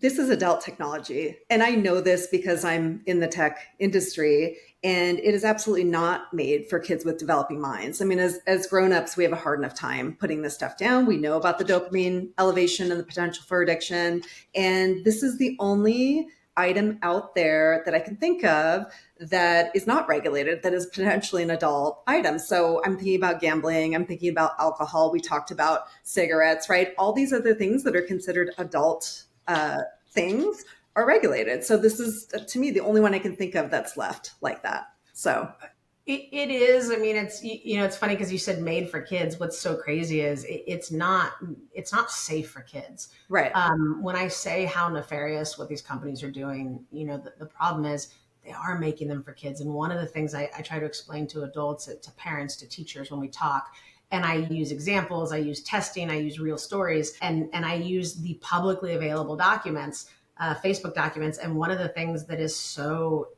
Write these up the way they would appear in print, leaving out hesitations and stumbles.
This is adult technology. And I know this because I'm in the tech industry, and it is absolutely not made for kids with developing minds. I mean, as grown-ups, we have a hard enough time putting this stuff down. We know about the dopamine elevation and the potential for addiction. And this is the only item out there that I can think of that is not regulated, that is potentially an adult item. So I'm thinking about gambling, I'm thinking about alcohol. We talked about cigarettes, right? All these other things that are considered adult things are regulated. So this is, to me, the only one I can think of that's left like that. So It is. I mean, it's funny because you said made for kids. What's so crazy is it's not safe for kids. right. When I say how nefarious what these companies are doing, the problem is they are making them for kids. And one of the things I try to explain to adults, to parents, to teachers when we talk, and I use examples, I use testing, I use real stories, and I use the publicly available documents, Facebook documents. And one of the things that is so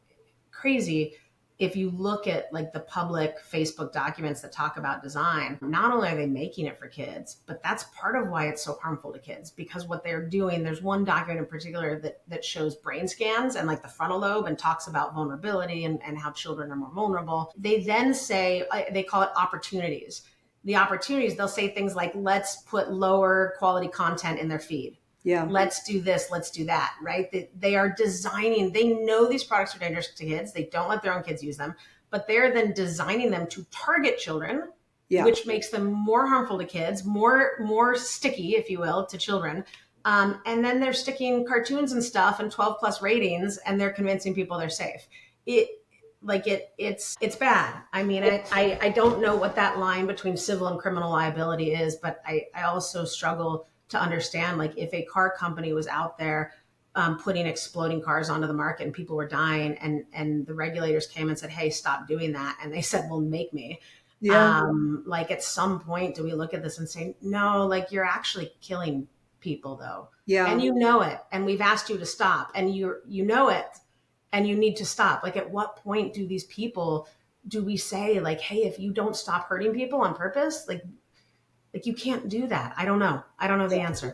crazy, if you look at like the public Facebook documents that talk about design, not only are they making it for kids, but that's part of why it's so harmful to kids, because what they're doing, there's one document in particular that shows brain scans and like the frontal lobe and talks about vulnerability and how children are more vulnerable. They then say, they call it opportunities. The opportunities, they'll say things like, let's put lower quality content in their feed. Yeah. Let's do this, let's do that, right? They are designing, they know these products are dangerous to kids. They don't let their own kids use them, but they're then designing them to target children, Yeah. which makes them more harmful to kids, more sticky, if you will, to children. And then they're sticking cartoons and stuff and 12 plus ratings, and they're convincing people they're safe. It's bad. I mean, I don't know what that line between civil and criminal liability is, but I also struggle to understand, like, if a car company was out there putting exploding cars onto the market and people were dying, and the regulators came and said, hey, stop doing that. And they said, well, make me. Yeah. Like, at some point, do we look at this and say, no, like, you're actually killing people though. Yeah. And you know it. And we've asked you to stop, and you know it, and you need to stop. Like, at what point do we say, like, hey, if you don't stop hurting people on purpose, like you can't do that. I don't know. I don't know the answer.